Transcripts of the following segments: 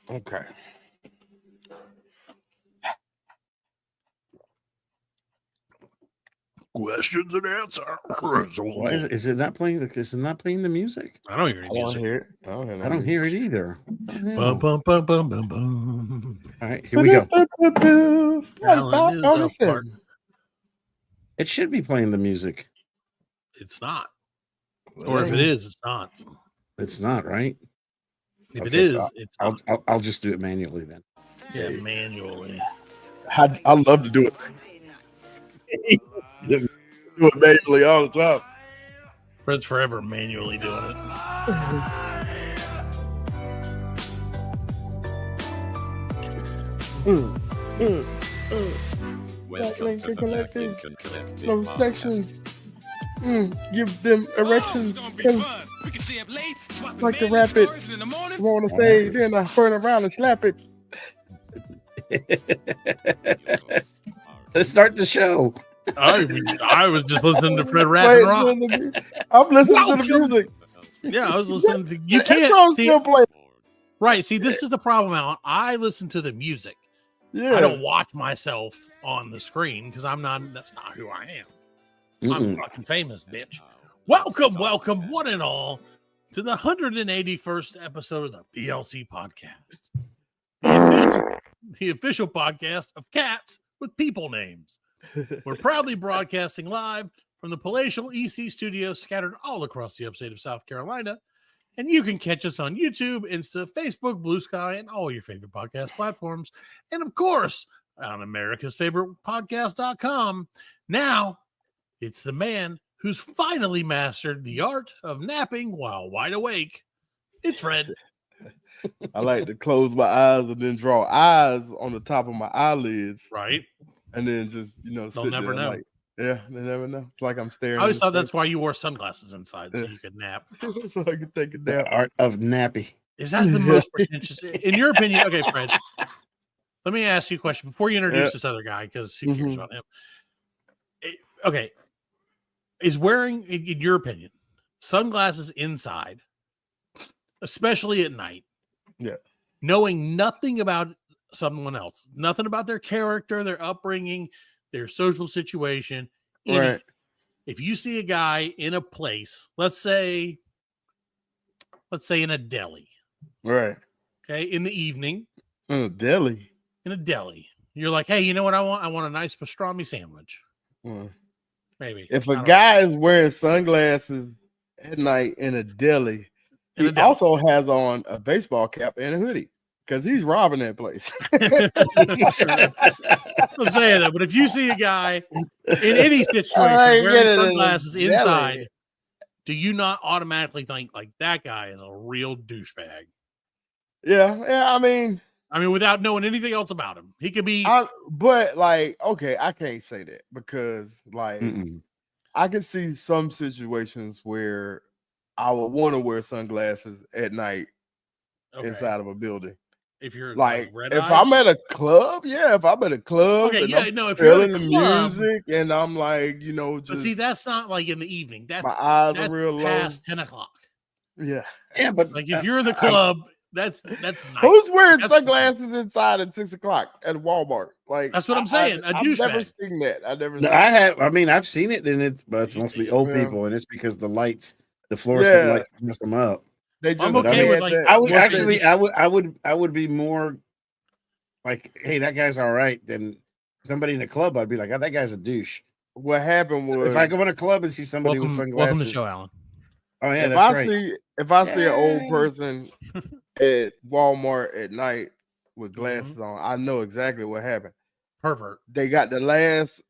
Okay. Questions and answers. Why is it not playing? Is it not playing the music? I don't hear any I don't music. hear it. I don't hear it either. Bum, bum, bum, bum, bum, bum. All right, here we go. Alan is a part. It should be playing the music. It's not. Or if it is, it's not. It's not, right? If it is, it's not. I'll just do it manually then. Yeah, manually. I love to do it. Do it manually all the time. Fred's forever manually doing it. Welcome to the Lincoln Collective. Those sections. Give them erections because like to rap it. Want to say, then I turn around and slap it. Let's start the show. I was just listening to Fred rap and rock. I'm listening to the music. Yeah, I was listening to. You The can't intro's see, still playing. right. See, this is the problem, Alan. I listen to the music. Yeah. I don't watch myself on the screen because I'm not. That's not who I am. I'm fucking famous, bitch. Welcome, one and all, to the 181st episode of the PLC podcast, the official podcast of cats with people names. We're proudly broadcasting live from the palatial EC studio scattered all across the upstate of South Carolina. And you can catch us on YouTube, Insta, Facebook, Blue Sky, and all your favorite podcast platforms. And of course, on America's favorite podcast.com. Now, it's the man who's finally mastered the art of napping while wide awake. It's Fred. I like to close my eyes and then draw eyes on the top of my eyelids. Right. And then just, they'll never know. Like, yeah, they never know. It's like I'm staring. I always thought that's why you wore sunglasses inside, so you could nap. So I could take a nap. The art of nappy. Is that the most pretentious? In your opinion, okay, Fred, let me ask you a question before you introduce this other guy, because who cares about him? Okay. Is wearing, in your opinion, sunglasses inside, especially at night, knowing nothing about someone else, nothing about their character, their upbringing, their social situation, anything. Right. If you see a guy in a place, let's say in a deli, right? Okay, in the evening, in a deli, you're like, hey, you know what I want? I want a nice pastrami sandwich. Maybe if a guy is wearing sunglasses at night in a deli, he also has on a baseball cap and a hoodie because he's robbing that place. I'm saying that, but if you see a guy in any situation wearing sunglasses inside, do you not automatically think like that guy is a real douchebag? Yeah. I mean, without knowing anything else about him, he could be. But like, okay, I can't say that because like, I can see some situations where I would want to wear sunglasses at night inside of a building. If you're like I'm at a club, if I'm at a club, if you're feeling the music and I'm like, just. But see, that's not like in the evening. That's my eyes are real low. Past 10 o'clock. Yeah, but like if you're in the club, that's nice. Who's wearing sunglasses inside at 6 o'clock at Walmart? Like that's what I'm saying. I've never seen that. I've seen it, and it's mostly old people, and it's because the fluorescent lights mess them up. I'm okay with like. I would be more like, hey, that guy's all right. Than somebody in a club, I'd be like, oh, that guy's a douche. What happened was if I go in a club and see somebody with sunglasses. Welcome to the show, Alan. Oh yeah, that's right. If I see an old person at Walmart at night with glasses on, I know exactly what happened. Pervert. They got the last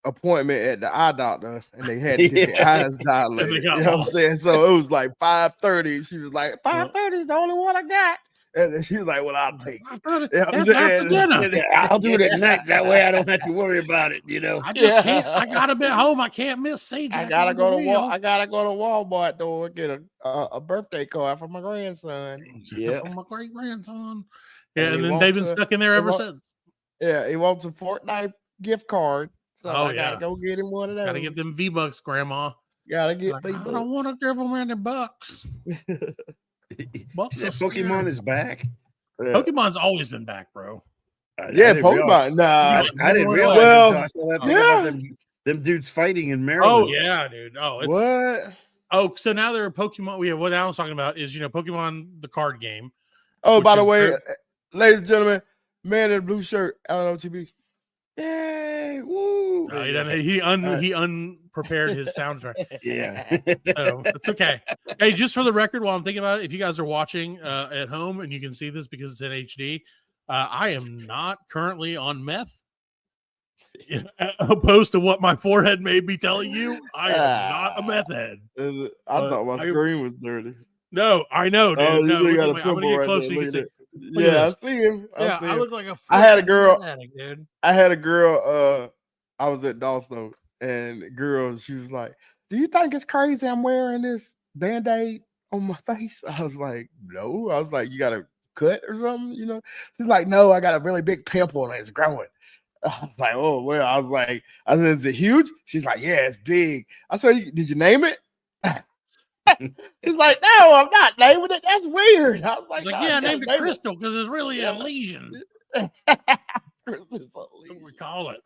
appointment at the eye doctor and they had to get their eyes dilated. You know what I'm saying? So it was like 5:30. She was like, 5:30 is the only one I got. And then she was like, well, I'll take it. That's after dinner. I'll do it at night. That way I don't have to worry about it, I just can't. I gotta be home. I can't miss Sage. I gotta go to Walmart though and get a birthday card for my grandson. Yeah, for my great grandson. Yeah, and then they've been stuck in there ever since. Yeah, he wants a Fortnite gift card. So I gotta go get him one of those. Gotta get them V-Bucks, Grandma. Gotta get V-Bucks. I don't want to give him any bucks. Pokemon is back. Pokemon's always been back, bro. Yeah, Pokemon. Nah, I didn't realize until I saw that thing about them dudes fighting in Maryland. Oh yeah, dude. Oh, it's what? Oh, so now there are Pokemon. What Alan's talking about is Pokemon the card game. Oh, by the way, ladies and gentlemen, man in the blue shirt, Alan OTB. Yay! Woo! He unprepared his soundtrack. Yeah, so it's okay. Hey, just for the record, while I'm thinking about it, if you guys are watching at home and you can see this because it's in HD, I am not currently on meth. Opposed to what my forehead may be telling you, I am not a meth head. I thought my screen was dirty. No, I know, dude. Oh, no, I'm gonna get close so you can see. Yeah, I see him. I look like a. I had a girl. Addict, dude. I had a girl. I was at Dawson, and the girl, she was like, "Do you think it's crazy I'm wearing this Band-Aid on my face?" I was like, "No." I was like, "You got a cut or something?" She's like, "No, I got a really big pimple and it's growing." I was like, "Oh well." I said, "Is it huge?" She's like, "Yeah, it's big." I said, "Did you name it?" He's like, "No, I'm not naming it. That's weird." I was like, "Yeah, I named it Crystal because it's really a lesion." That's what we call it.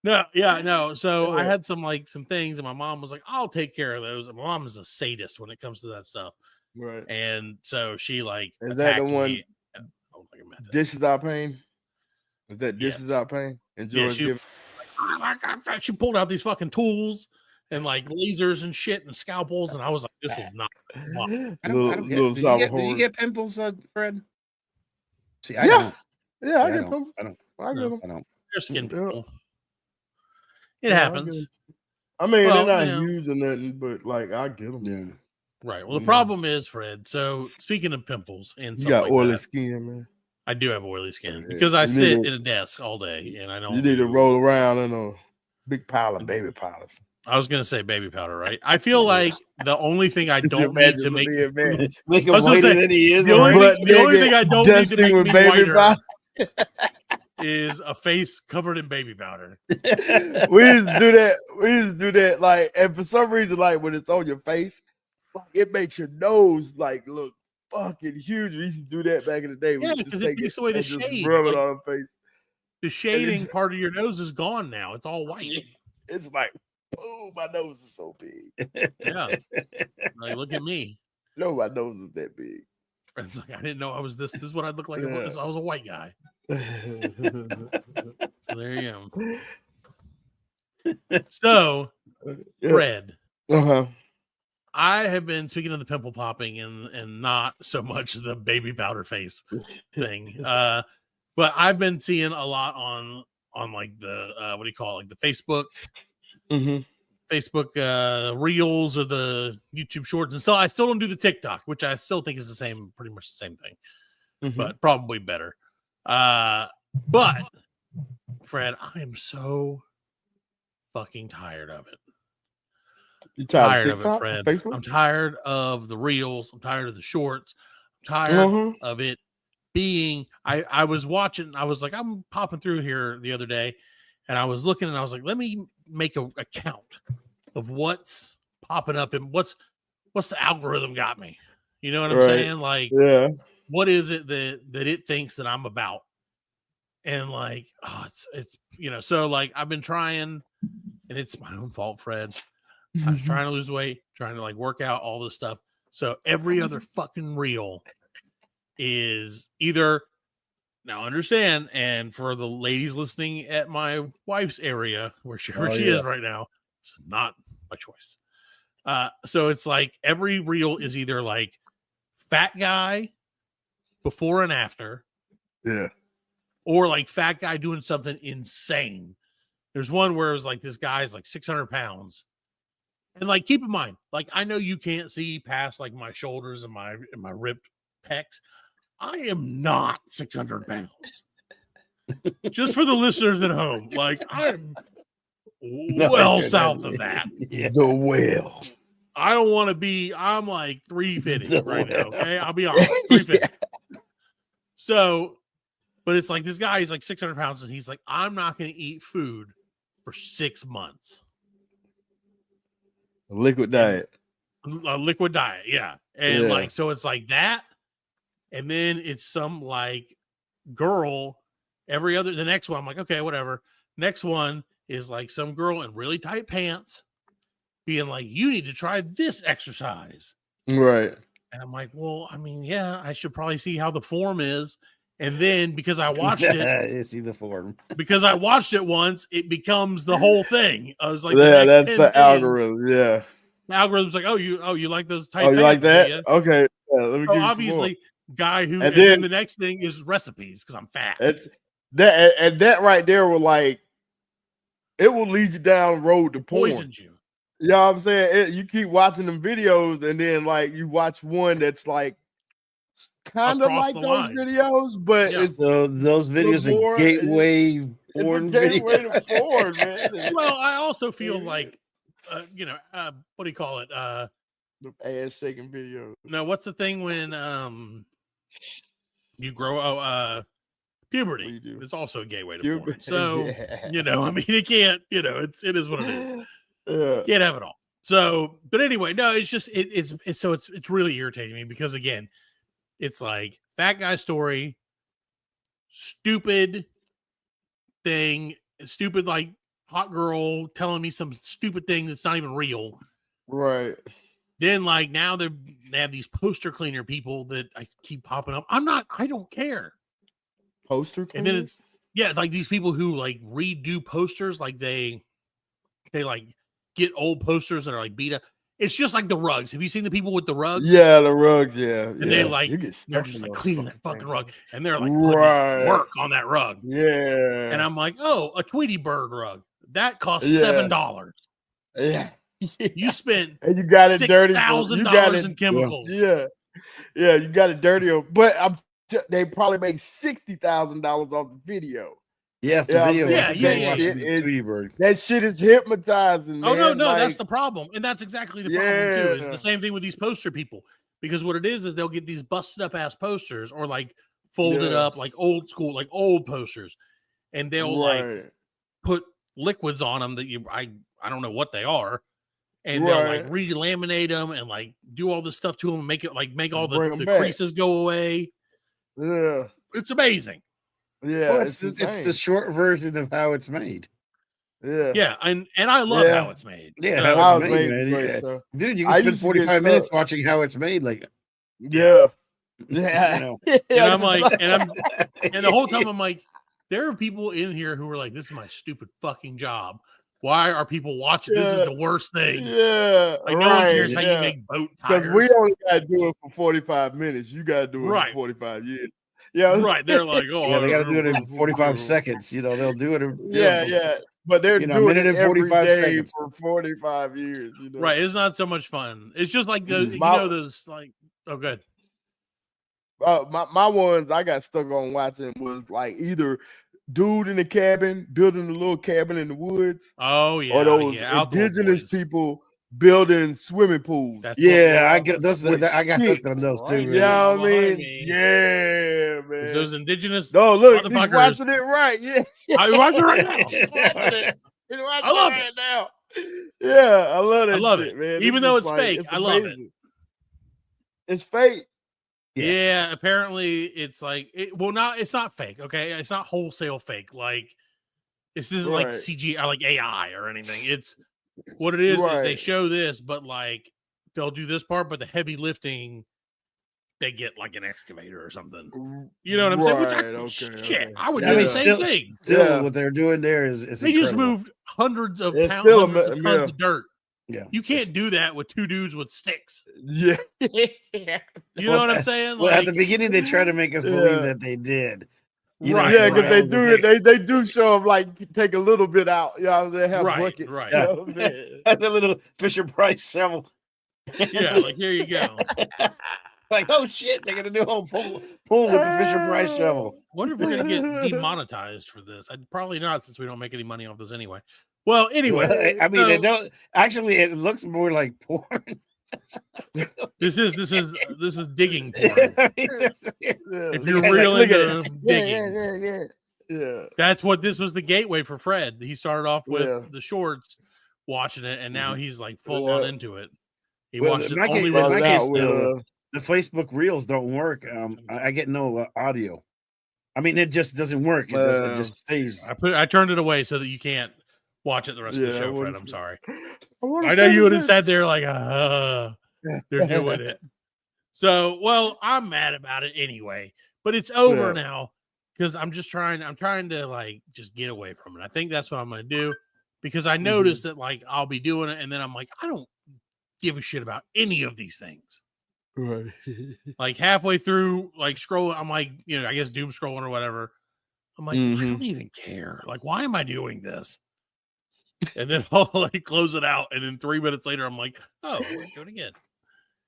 No. So I had some things, and my mom was like, "I'll take care of those." And my mom is a sadist when it comes to that stuff, right? And so she is that the one? Me. Dishes out pain. Is that dishes out pain? And George she pulled out these fucking tools and lasers and shit and scalpels, and I was like, "This is not." I don't get. Do you get pimples, Fred? See, I don't. Yeah, I get pimples. I get them. They're skin people. It happens. I mean, they're not huge or nothing, but I get them. Yeah. Right. Well, the problem is, Fred. So speaking of pimples and you got oily skin, man. I do have oily skin because I sit at a desk all day and I don't. You need to roll around in a big pile of baby powders. I was gonna say baby powder, right? I feel like the only thing I don't need to make him whiter than he is. The only thing I don't need to make me whiter is a face covered in baby powder. We used to do that. And for some reason, when it's on your face, it makes your nose look fucking huge. We used to do that back in the day. Yeah, because it takes away the shade. Rub it on our face. The shading part of your nose is gone now. It's all white. It's like, oh, my nose is so big. Yeah. Look at me. No, my nose is that big. It's I didn't know I was this. This is what I'd look like if I was a white guy. So there you go. So, Fred. I have been speaking of the pimple popping and not so much the baby powder face thing. But I've been seeing a lot on the what do you call it? The Facebook. Facebook reels or the YouTube shorts, and so I still don't do the TikTok, which I still think is pretty much the same thing, but probably better. But Fred, I am so fucking tired of it. You tired of it, Fred? Facebook? I'm tired of the reels. I'm tired of the shorts. I'm tired of it being. I was watching. I was like, I'm popping through here the other day. And I was looking and I was like, let me make a count of what's popping up and what's the algorithm got me. You know what I'm saying? What is it that it thinks that I'm about? And it's so I've been trying, and it's my own fault, Fred. I was trying to lose weight, trying to work out, all this stuff. So every other fucking reel is either. Now, understand, and for the ladies listening at my wife's area, wherever she is right now, it's not my choice. So it's every reel is either fat guy before and after, or fat guy doing something insane. There's one where it was this guy's 600 pounds, and keep in mind, I know you can't see past my shoulders and my ripped pecs. I am not 600 pounds. Just for the listeners at home, I'm well south of that. The whale. I don't want to be. I'm 350 right now. Okay, I'll be honest. 350. So, but it's this guy. He's 600 pounds, and he's I'm not going to eat food for 6 months. A liquid diet. A liquid diet, yeah. And so it's that. And then it's some like girl. The next one, I'm like, okay, whatever. Next one is like some girl in really tight pants being like, you need to try this exercise. Right. And I'm like, well, I mean, yeah, I should probably see how the form is. And then because I watched it, see the form. because I watched it once, it becomes the whole thing. I was like, yeah, that's the algorithm. Yeah. The algorithm's like, oh, you like those tight pants? You like that? Yeah. Okay. Yeah, let me so give you obviously, guy who, and then the next thing is recipes because I'm fat. It's that, and that right there will like, it will lead you down the road to porn. Poisons you. You know what I'm saying? You keep watching them videos, and then like you watch one that's like kind of like those videos, but so those videos are gateway porn videos. To porn, man. Well, I also feel like, what do you call it? The ass shaking video. No, what's the thing when you grow puberty? It's also a gateway to porn. So I mean, it can't. It is what it is. Yeah. Can't have it all. So, but anyway, no, it's just it's really irritating me because again, it's like fat guy story, stupid thing, stupid like hot girl telling me some stupid thing that's not even real. Right. Then like now they have these poster cleaner people that I keep popping up. I don't care. Poster cleaner? And then it's like these people who like redo posters, like they like get old posters that are like beat up. It's just like the rugs. Have you seen the people with the rugs? Yeah, the rugs. Yeah, and they're just like cleaning that fucking rug, and they're like putting work on that rug. Yeah, and I'm like, oh, a Tweety Bird rug that costs $7. Yeah, you spent and you got it dirty. $6,000 in chemicals. Yeah, you got it dirty. But they probably make $60,000 off the video. Yeah, the video. That shit is hypnotizing. Oh man. no, that's the problem, and that's exactly the problem too. It's the same thing with these poster people, because what it is they'll get these busted up ass posters or like folded up like old school, like old posters, and they'll like put liquids on them that I don't know what they are, and they'll like re-laminate them and like do all this stuff to them and make it like make all the creases go away. Yeah, it's amazing. Yeah, well, it's the short version of how it's made. Yeah, and I love how it's made. Yeah, how it's made, man. Yeah. Dude, you can spend 45 minutes watching how it's made. Like, yeah. And I'm like, and the whole time I'm like, there are people in here who are like, this is my stupid fucking job. Why are people watching? This is the worst thing. Yeah, like no one cares how you make boat tires. Because we only got to do it for 45 minutes. You got to do it for 45 years. Yeah, right. They're like, oh, yeah, they got to do it in 45 seconds. They'll do it. Yeah. But they're doing a minute it and 45 seconds for 45 years. Right. It's not so much fun. It's just like those like. Oh, good. My ones I got stuck on watching was like either dude in the cabin building a little cabin in the woods. Oh yeah. Or those indigenous people building swimming pools. I get those. I got hooked on those too. You know what I mean? Yeah, man. Those indigenous. No, look, he's watching it right. Yeah, I watch it right now. He's watching it right now. Yeah, I love that. I love shit, it, man. even though it's fake. I love it. It's fake. Yeah, apparently it's like it's not fake. Okay, it's not wholesale fake. Like this isn't like CG or like AI or anything. It's what it is they show this, but like they'll do this part, but the heavy lifting they get like an excavator or something. You know what I'm saying? Which shit, I would do the same thing. Still, what they're doing there is they incredible. just moved hundreds of pounds, tons of dirt. Yeah, you can't do that with two dudes with sticks. Yeah, you know what I'm saying? Well, at the beginning, they try to make us believe that they did. Right? Yeah, because they do it. They do show them like take a little bit out. You know what I'm saying? Have buckets. Right. You know what I'm saying? The little Fisher Price shovel. Yeah, like here you go. Like, oh shit, they're gonna do a whole pull with the Fisher Price shovel. Wonder if we're gonna get demonetized for this. I'd probably not, since we don't make any money off this anyway. Well, anyway, I mean, it don't actually. It looks more like porn. This is digging porn. If you're real into digging, yeah. That's what this was the gateway for Fred. He started off with the shorts, watching it, and now he's like full on into it. He watched it only with the Facebook Reels don't work. I get no audio. I mean, it just doesn't work. It just stays. I turned it away so that you can't watch it the rest of the show, Fred. I'm sorry. I know you would have sat there like, they're doing it. So, well, I'm mad about it anyway, but it's over now because I'm trying to like just get away from it. I think that's what I'm going to do because I noticed that like I'll be doing it and then I'm like, I don't give a shit about any of these things. Right. Like halfway through, like scrolling, I'm like, I guess doom scrolling or whatever. I'm like, I don't even care. Like, why am I doing this? And then I'll like close it out, and then 3 minutes later, I'm like, oh, do it again.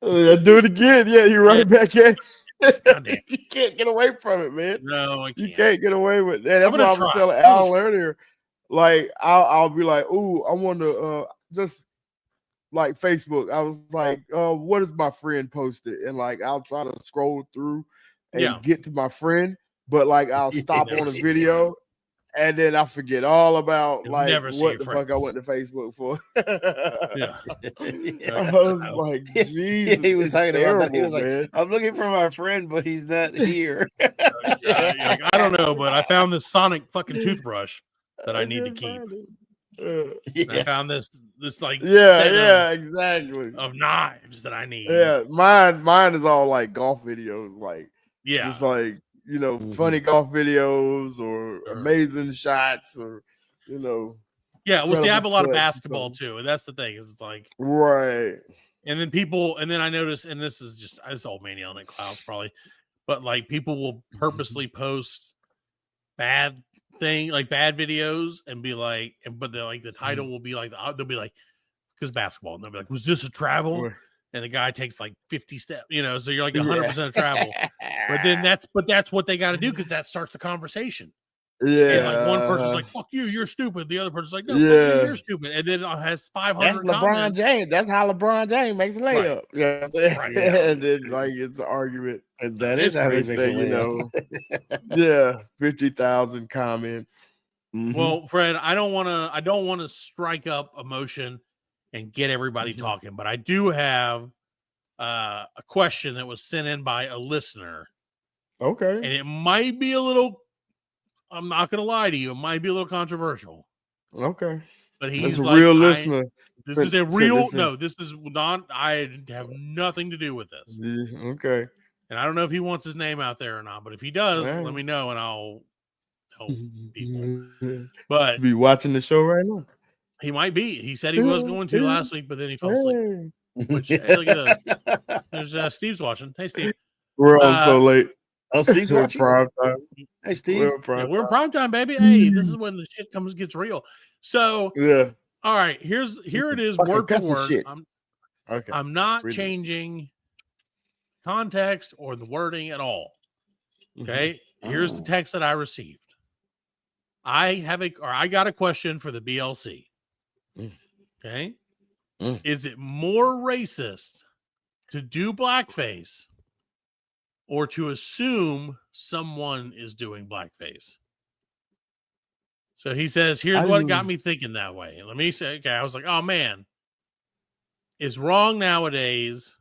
Do it again. Yeah, you're right back at it. God damn. You can't get away from it, man. No, I can't. You can't get away with that. That's what I was telling Al earlier. Like, I'll be like, ooh, I want to just like Facebook. I was like, what is my friend posted? And like, I'll try to scroll through and get to my friend, but like, I'll stop on a video. And then I forget all about like what the fuck I went to Facebook for. I was like, Jesus, he was talking terrible, about that. He was like, I'm looking for my friend, but he's not here. Like, I don't know, but I found this Sonic fucking toothbrush that I need to keep. I found this like exactly of knives that I need. Yeah, mine is all like golf videos, like just like funny golf videos or amazing shots or Yeah, well, see, I have a lot of basketball too, and that's the thing is it's like right. And then I notice, and this is old man yelling at clouds probably, but like people will purposely post bad videos and be like, but they're like the title will be like they'll be like because basketball, and they'll be like, was this a travel? Right. And the guy takes like 50 steps, so you're like 100% of travel. But that's what they got to do because that starts the conversation. Yeah. And like one person's like, fuck you, you're stupid. The other person's like, no, fuck you, you're stupid. And then it has 500 That's LeBron comments. James. That's how LeBron James makes a layup. Right. Yeah. Right. And then like it's an argument. And that is how he makes a layup. 50,000 comments. Well, Fred, I don't want to strike up emotion and get everybody talking, but I do have a question that was sent in by a listener. Okay. And it might be a little, I'm not going to lie to you, it might be a little controversial. Okay. But he's a like, real listener. This is a real, no, this is not, I have nothing to do with this. Okay. And I don't know if he wants his name out there or not, but if he does, let me know and I'll tell people. But be watching the show right now. He might be. He said he was going to last week, but then he fell asleep. Which, hey, look at this. There's Steve's watching. Hey, Steve. We're on so late. Oh, Steve's watching. Prime time. Hey, Steve. We're in prime time, baby. Hey, this is when the shit gets real. So, all right. Here it is, word for word. I'm not changing context or the wording at all. Okay. Here's the text that I received. I got a question for the BLC. Okay. Is it more racist to do blackface or to assume someone is doing blackface? So he says, here's what got me thinking that way. Let me say, okay, I was like, oh man, it's wrong nowadays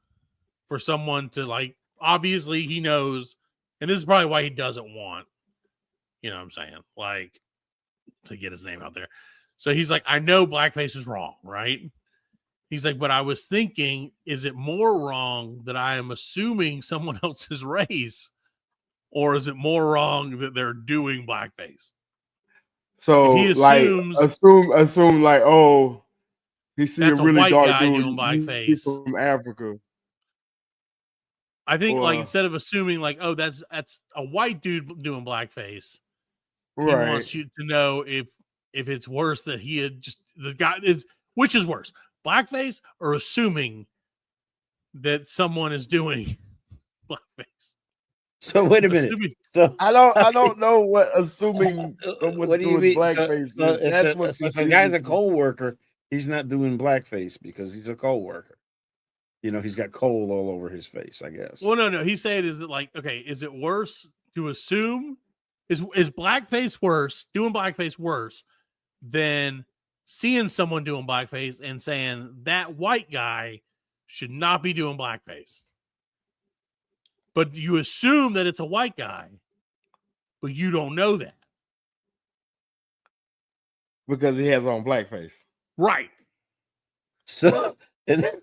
for someone to like, obviously he knows, and this is probably why he doesn't want, you know what I'm saying? Like to get his name out there. So he's like, I know blackface is wrong, right? He's like, but I was thinking, is it more wrong that I am assuming someone else's race, or is it more wrong that they're doing blackface? So he assumes, like, assume like, oh, he see a really dark dude doing blackface from Africa. I think, like, instead of assuming like, oh, that's a white dude doing blackface, he wants you to know if it's worse that he had just the guy is, which is worse, blackface or assuming that someone is doing blackface. So wait a minute. So I don't know what assuming what do you mean blackface. So if a guy's a coal worker, he's not doing blackface because he's a coal worker. You know, he's got coal all over his face, I guess. Well, no. He's saying, is it like, okay, is it worse to assume is blackface worse, doing blackface worse than seeing someone doing blackface and saying that white guy should not be doing blackface? but you assume that it's a white guy, but you don't know that. Because he has on blackface. Right. So, and then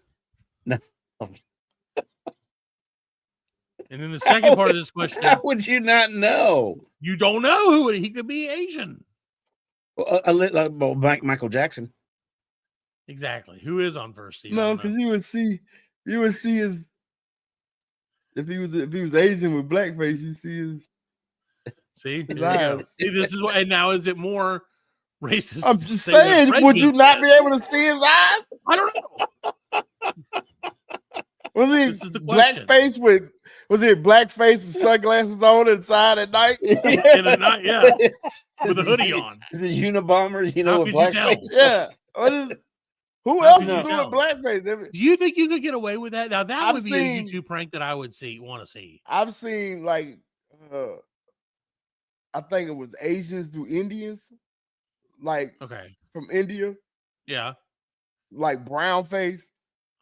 the second part of this question, how would you not know? You don't know who he could be. Asian. Well, Michael Jackson. Exactly. Who is on first? No, because you would see his. If he was Asian with blackface, you see his. His eyes. See, this is what. And now, is it more racist? I'm just saying. Would you not be able to see his eyes? I don't know. Was he blackface with? Was it blackface and sunglasses on inside at night? In the night, yeah, with a hoodie on. Is it Unabomber? With blackface. Yeah. Who else is doing blackface? Do you think you could get away with that? Now that would be a YouTube prank that I would want to see. I've seen I think it was Asians do Indians, from India. Yeah, like brown face.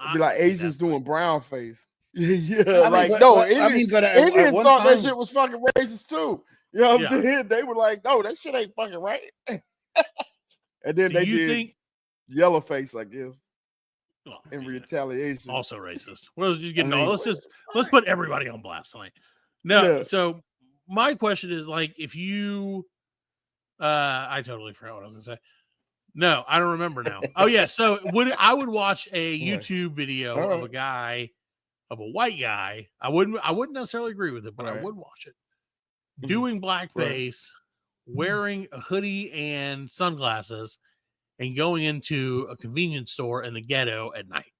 It'd be like Asians doing brown face. Yeah, Indians thought that shit was fucking racist too. You know what I'm saying? They were like, no, that shit ain't fucking right. And then they did yellow face, I guess, in retaliation. Also racist. Well, just getting let's put everybody on blast. No, so my question is if you I totally forgot what I was gonna say. No, I don't remember now. Oh yeah, so I would watch a YouTube video of a white guy. I wouldn't necessarily agree with it, but I would watch it. Doing blackface, wearing a hoodie and sunglasses, and going into a convenience store in the ghetto at night.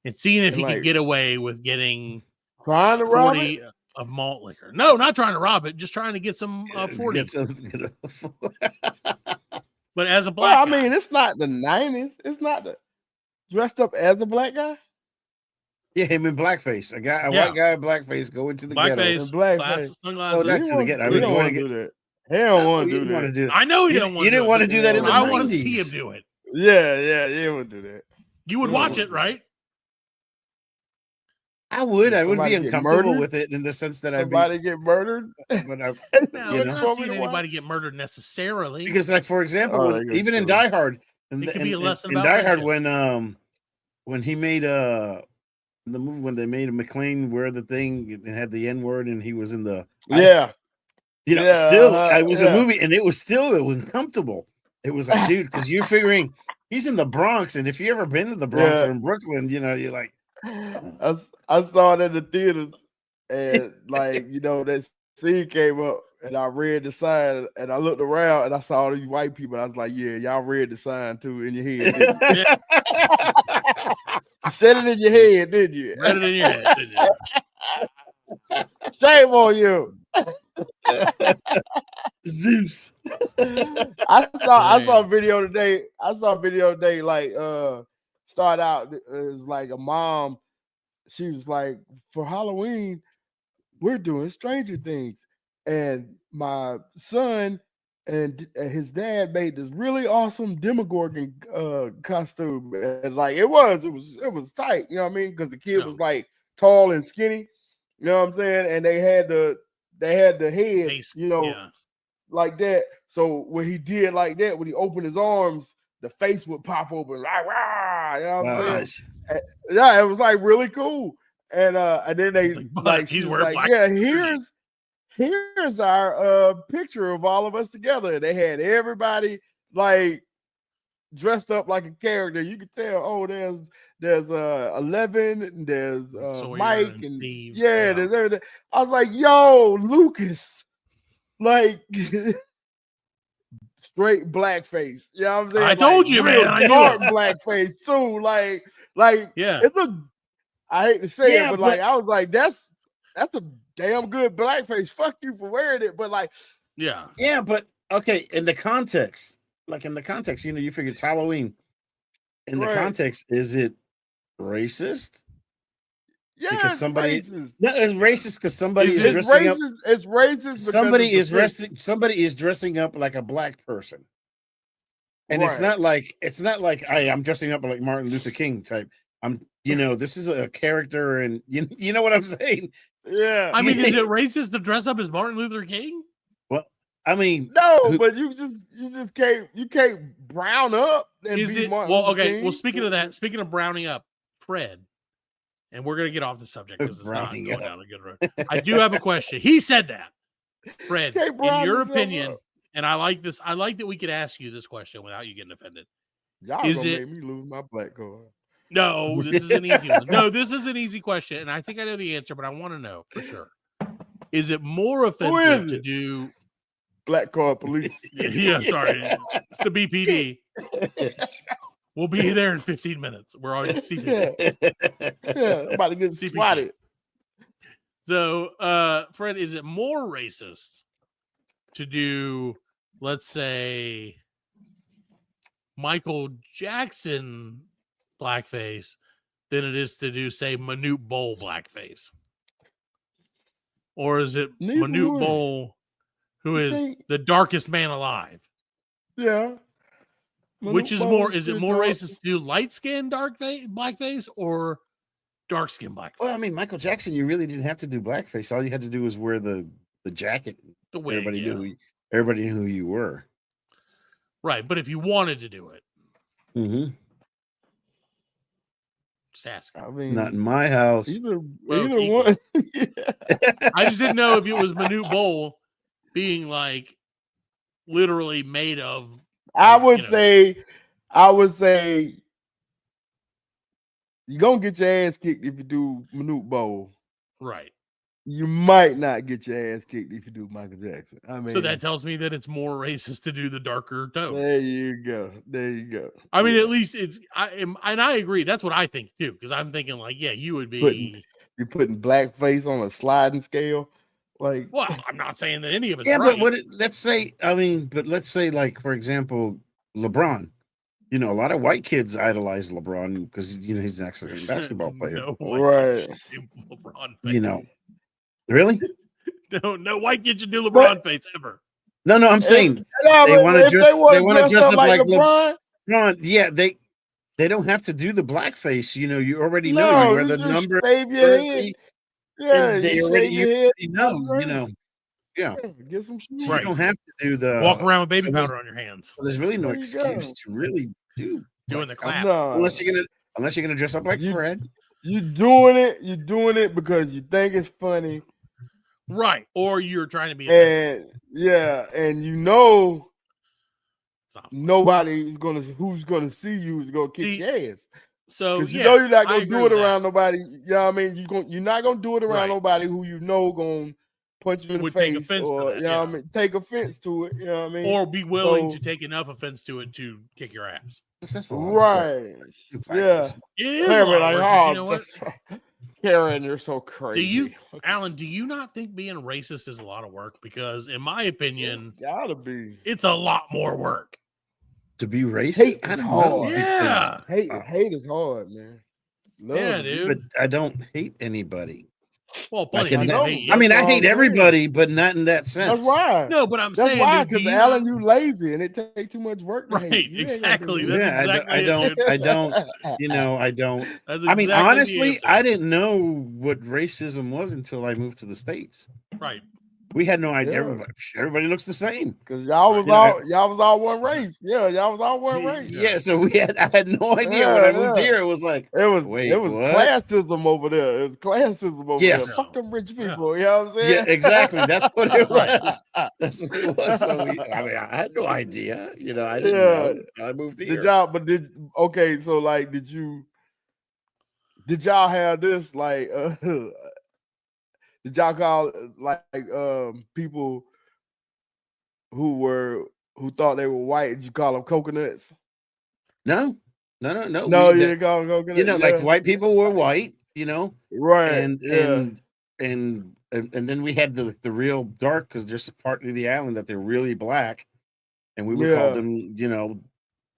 And seeing if he could get away with getting trying to 40 of malt liquor. No, not trying to rob it, just trying to get some 40. But as a black guy, it's not the 90s. It's not dressed up as a black guy. Yeah, him in blackface. A white guy in blackface go into the ghetto. Blackface, sunglasses. Oh, that's to the ghetto. He don't want to do that. He don't want to do that. I know he don't want to do that. You didn't want to do that in the 90s. I want to see him do it. Yeah, he would do that. You would watch it, right? I would. I wouldn't be uncomfortable with it in the sense that somebody get murdered. But I'm not seeing anybody get murdered necessarily. Because, for example, even in Die Hard, it could be a lesson about Die Hard when he made the movie when they made a McClane wear the thing and had the N-word and he was in the it was a movie and it was still uncomfortable. It was like, dude, because you're figuring he's in the Bronx, and if you ever been to the Bronx or in Brooklyn, you're like, I saw it in the theaters, and that scene came up, and I read the sign, and I looked around, and I saw all these white people. I was like, yeah, y'all read the sign too in your head. Didn't you? You said it in your head, didn't you? Read it in your head, didn't you? Shame on you. Zeus. I saw a video today. Start out as like a mom. She was like, for Halloween, we're doing Stranger Things. And my son and his dad made this really awesome Demogorgon costume. And it was tight, you know what I mean? Because the kid was like tall and skinny, you know what I'm saying? And they had the head, like that. So when he did like that, when he opened his arms, the face would pop open, like, rah, you know what I'm saying? Nice. Yeah, it was really cool. And then they he's wearing black. Yeah, here's our picture of all of us together. And they had everybody dressed up like a character. You could tell, there's 11, and there's Mike and Steve. There's everything. I was like, yo, Lucas, straight blackface. You know what I'm saying? I told you, man. I dark blackface too. It's I hate to say it, but I was like, that's a damn good blackface. Fuck you for wearing it, but yeah, but okay. In the context, you figure it's Halloween. In the context, is it racist? Yeah, because it's racist. No, it's racist because somebody is dressing up. It's racist. Somebody is dressing up like a black person, and it's not like I'm dressing up like Martin Luther King type. this is a character, and you know what I'm saying? Yeah. I mean, is it racist to dress up as Martin Luther King? Well, I mean, no, but you just can't brown up and be Martin Luther King. Well, speaking of browning up, Fred, and we're gonna get off the subject because it's not going down a good road. I do have a question. He said that, Fred, in your opinion, and I like this. I like that we could ask you this question without you getting offended. Y'all gonna make me lose my black card. No, this is an easy one. No, this is an easy question, and I think I know the answer, but I want to know for sure. Is it more offensive to do black card police? Yeah, sorry. It's the BPD. We'll be there in 15 minutes. We're already CPD. I'm about to get swatted. So, Fred, is it more racist to do, let's say, Michael Jackson blackface than it is to do, say, Manute Bol blackface? Or is it Manute Bol, who is the darkest man alive? Yeah. Which is more? Is it more racist to do light skin blackface or dark skin blackface? Well, I mean, Michael Jackson, you really didn't have to do blackface. All you had to do was wear the jacket. The wig, everybody knew who you were. Right, but if you wanted to do it, just ask. I mean, not in my house. Either one. I just didn't know if it was Manute Bol being like literally made of. I would say you're gonna get your ass kicked if you do Manute Bol. Right. You might not get your ass kicked if you do Michael Jackson. I mean, so that tells me that it's more racist to do the darker tone. There you go. I mean, at least and I agree. That's what I think too, because I'm thinking like, yeah, you would be you're putting blackface on a sliding scale. Like, well, I'm not saying that any of it's right. But let's say, like, for example, LeBron. A lot of white kids idolize LeBron because he's an excellent basketball player. Right. LeBron. Really? No white kid should do LeBron face ever. No, I'm saying they want to dress up like LeBron. Yeah, they don't have to do the blackface. You already know you wear the number. Shave your head. Yeah, they already know. Yeah, get some shoes. So you don't have to do the walk around with baby powder on your hands. There's really no excuse to really doing the clap unless you're gonna dress up like Fred. You're doing it because you think it's funny. Right, or you're trying to be and nobody is who's gonna see you is gonna kick your ass. So you're not gonna do it around nobody. You know what I mean? You're not gonna do it around nobody who gonna punch you in the face or take offense to it. You know what I mean? Or be willing to take enough offense to it to kick your ass. Right. Yeah. It is a lot of work, Karen, you're so crazy. Alan, do you not think being racist is a lot of work? Because in my opinion, it's gotta be. It's a lot more work. To be racist? Hate is hard. Yeah. Hate is hard, man. Yeah, dude. But I don't hate anybody. Well, buddy, I hate everybody, but not in that sense. That's why. No, but I'm saying that's why, because Alan, you lazy and it takes too much work to hate. Exactly. I don't. I mean, honestly, I didn't know what racism was until I moved to the States. Right. We had no idea. Everybody looks the same because y'all was all one race. Yeah, y'all was all one race. Yeah, so I had no idea when I moved here. It was like it was classism over there. It was classism over there. Fuck them rich people. You know what I'm saying? Yeah, exactly. That's what it was. That's what it was. So I had no idea. I didn't know. I moved here. Did y'all have this like? Did y'all call like people who thought they were white? Did you call them coconuts? No. No, you didn't call them coconuts. Like white people were white. Right. And then we had the real dark because there's a part of the island that they're really black, and we would call them.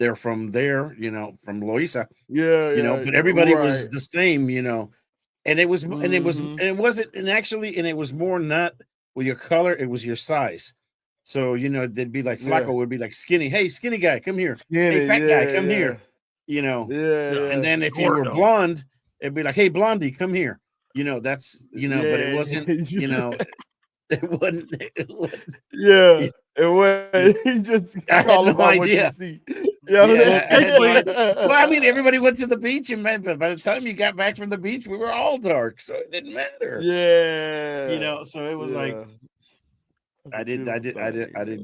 They're from there. From Loiza. Yeah. But everybody was the same. And it was, and it was more not with your color, it was your size. So, they'd be like Flacco would be like skinny. Hey, skinny guy, come here. Hey, fat guy, come here. you know. Yeah. And then if you were blonde, it'd be like, hey, blondie, come here. You know, that's, you know, but it wasn't, you know, it wasn't. Yeah. It was. He just call about what you see. Yeah, well, I mean, everybody went to the beach, and but by the time you got back from the beach, we were all dark, so it didn't matter. Yeah. You know, so it was like I didn't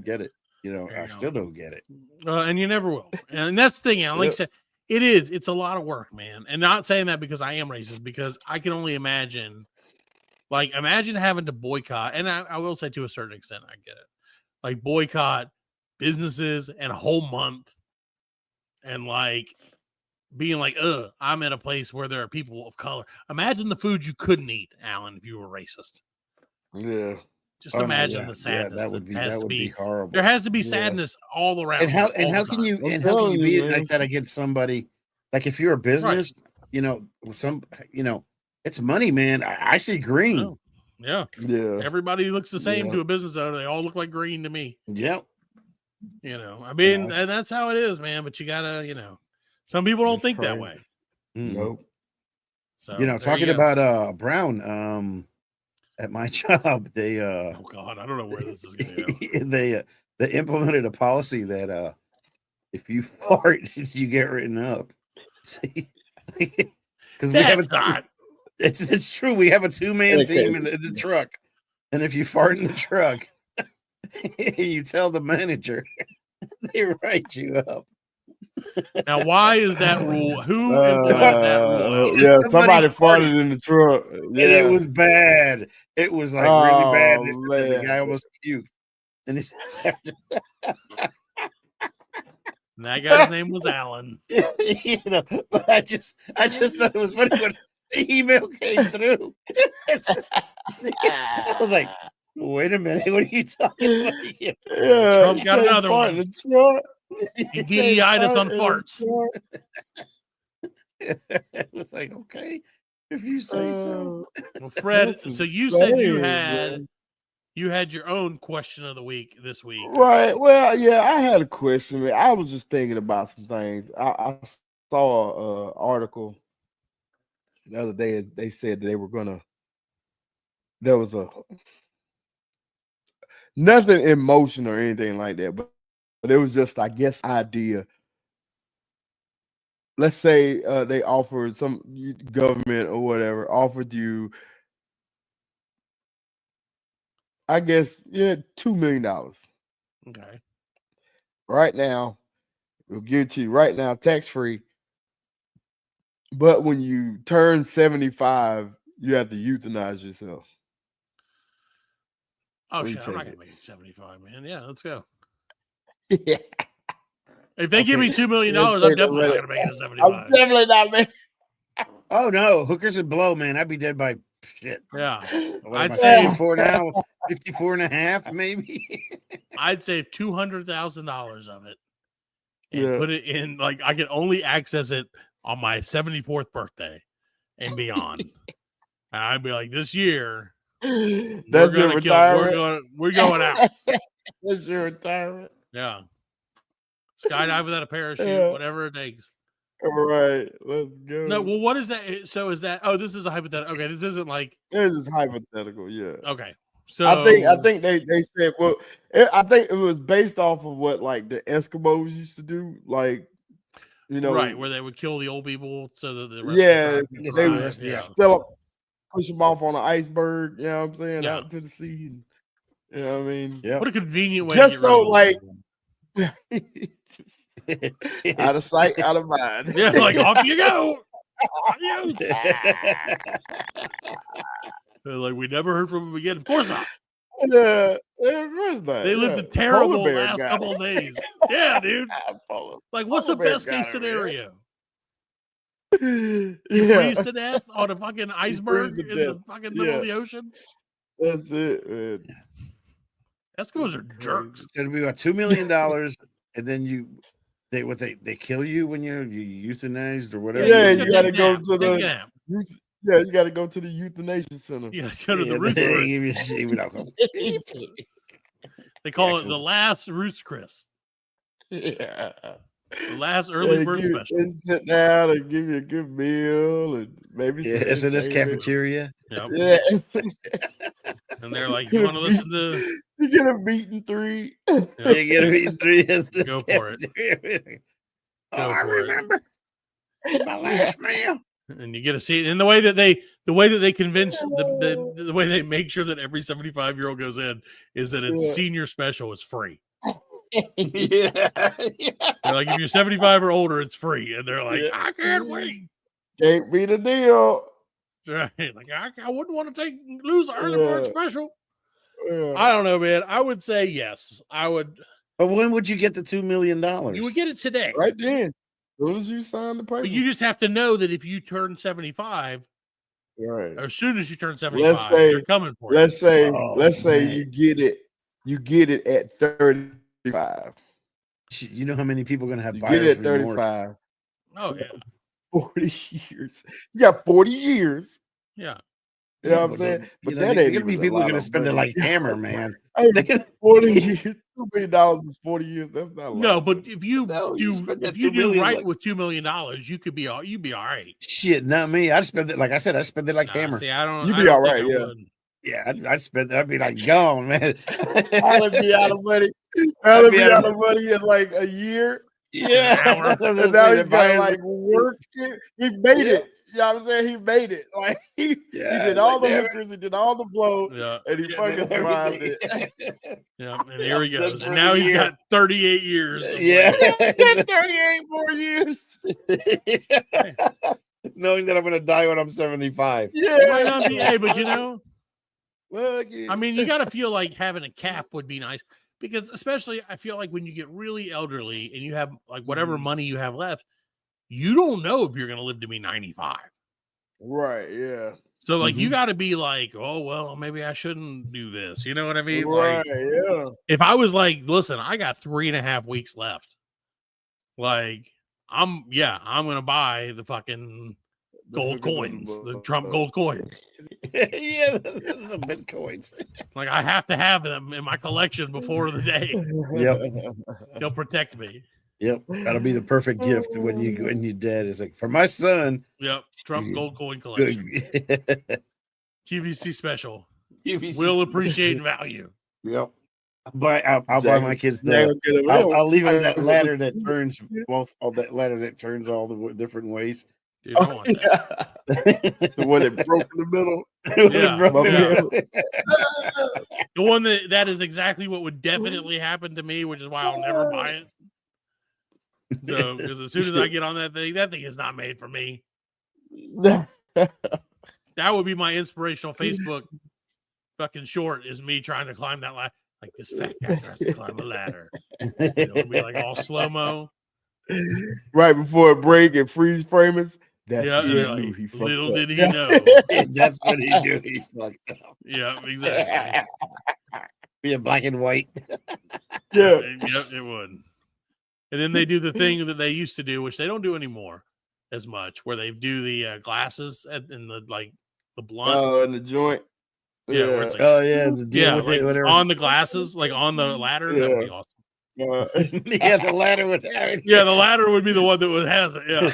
get it. You know, I still don't get it. And you never will. And that's the thing, Alan. Like I said, it's a lot of work, man. And not saying that because I am racist, because I can only imagine, like, imagine having to boycott, and I will say to a certain extent, I get it. Like, boycott businesses and a whole month, and like being like, I'm in a place where there are people of color. Imagine the food you couldn't eat, Alan, if you were racist. Yeah. Just imagine the sadness. That would be horrible. There has to be sadness all around. And how can you be like that against somebody? Like, if you're a business, you know, it's money, man. I see green. Oh, yeah. Everybody looks the same to a business owner. They all look like green to me. Yep. You know, I mean, and that's how it is, man. But you gotta, you know, some people don't think that way. Nope. So, you know, talking about Brown, at my job, they oh God, I don't know where this is going to go. They implemented a policy that if you fart, you get written up. See, because we have it's true. We have a 2-man team in the truck, and if you fart in the truck, you tell the manager, they write you up. Now, why is that rule? Who implemented that rule? Yeah, somebody farted in the truck. Yeah. And it was bad. It was like really bad. They said that the guy almost puked. And he said, and that guy's name was Alan. You know, but I just thought it was funny when the email came through. I was like, wait a minute, what are you talking about? Yeah, Trump got another one. He DEI'd us on farts. It was like, okay, if you say so. Well, Fred, so you said you had your own question of the week this week. Right. Well, yeah, I had a question. I was just thinking about some things. I saw an article the other day. They said they were gonna. There was nothing in motion or anything like that, but it was just, I guess, idea. Let's say they offered, some government or whatever offered you, I guess, $2 million. Okay. Right now, we'll give it to you right now, tax free. But when you turn 75, you have to euthanize yourself. Oh shit! I'm not gonna make it 75, man. Yeah, let's go. Yeah. If they give me $2 million, I'm definitely not gonna make it 75. I'm definitely not making. Oh no, hookers and blow, man. I'd be dead by shit. Yeah. I'd say 54 now, 54 and a half, maybe. I'd save $200,000 of it and put it in, like, I can only access it on my 74th birthday and beyond. And I'd be like, this year, that's your retirement. We're going out. That's your retirement. Yeah. Skydive without a parachute, whatever it takes. All right, let's go. No, well, what is that? So is that? Oh, this is a hypothetical. Okay, this isn't like. This is hypothetical. Yeah. Okay. So I think they said, well, I think it was based off of what, like, the Eskimos used to do, like, you know, right, where they would kill the old people so that the rest they would still push them off on an iceberg. You know what I'm saying? Out to the sea. You know what I mean? Yeah. What a convenient way. Just to get so, rid like, out of sight, out of mind. Yeah, like, off you go. Like, we never heard from him again. Of course not. Yeah, of course not. They lived a terrible last couple of days. Yeah, dude. Like, what's the best case scenario? You freeze to death on a fucking iceberg in the fucking middle of the ocean? That's it, man. Eskimos are jerks. It's gonna be about $2 million, and then they kill you when you're euthanized or whatever. Yeah, you gotta go to the you gotta go to the euthanasia center. Yeah, go to the roost. They call it the last Roost Chris. Yeah. The last early bird special. And sit down and give you a good meal and maybe some SNS cafeteria. Yep. Yeah. And they're like, you want to listen to? You get a meeting 3. Yep. You get a meeting 3. Go for it. I remember my last meal. And you get a seat. And the way that they convince the way they make sure that every 75-year-old goes in is that it's senior special. It's free. Yeah. They're like, if you're 75 or older, it's free. And they're like, I can't wait. Can't beat a deal. Right. Like, I wouldn't want to lose the early bird special. Yeah. I don't know, man. I would say yes. I would. But when would you get the $2 million? You would get it today. Right then. As soon as you sign the paper. But you just have to know that if you turn 75, right. or as soon as you turn 75, they're coming for you. Let's say you get it at 35. You know how many people are going to have you buyer's get it at remorse? 35. Oh, yeah. 40 years. You got 40 years. Yeah. You know what I'm saying? But that there's ain't going to be people going to spend it like Hammer, man. Hey, 40 years, $2 million in 40 years. That's not a lot. No, but if you do right like, with $2 million, you'd be all right. Shit, not me. I'd spend it like I said. I'd spend it like Hammer. See, I don't. You'd be all right. Yeah. Yeah, I'd spend it. I'd be like gone, man. I'd be out of money. I'd be out of money in like a year. Yeah. And now he's got like work. He made it. You know what I'm saying? He made it. Like he did all the hookers, he did all the blow, and he fucking survived it. Yeah, and here he goes. And now he's got 38 years. Yeah. 38 more years. Knowing that I'm gonna die when I'm 75. Yeah. It might not be, hey, but well, I mean, you got to feel like having a cap would be nice. Because especially, I feel like when you get really elderly and you have like whatever money you have left, you don't know if you're going to live to be 95. Right. Yeah. So like, you got to be like, oh, well, maybe I shouldn't do this. You know what I mean? Right. Like, Yeah. if I was like, listen, I got 3.5 weeks left. Like, I'm going to buy the fucking gold coins, the Trump gold coins. Yeah, the Bitcoins. Like, I have to have them in my collection before the day. Yep. They'll protect me. Yep. That'll be the perfect gift when you're dead. It's like, for my son. Yep. Trump gold coin collection. QVC special. Will appreciate and value. Yep. I'll buy my kids that. I'll leave them that ladder that turns all the different ways. Dude, I want that. The one that broke in the middle. The one that is exactly what would definitely happen to me, which is why I'll never buy it. So, because as soon as I get on that thing is not made for me. That would be my inspirational Facebook fucking short, is me trying to climb that ladder. Like, this fat guy tries to climb a ladder. It'll be like all slow-mo. Right before it break and freeze framers. That's little did he know. That's what he knew. He fucked up. Yeah, exactly. Be a black and white. Yeah. Yep, it would. And then they do the thing that they used to do, which they don't do anymore as much, where they do the glasses and the blunt. Oh, and the joint. Yeah. Where it's like, the deal with like it, whatever. on the glasses, like on the ladder. That would be awesome. The ladder would have it. Yeah, the ladder would be the one that has it. Yeah.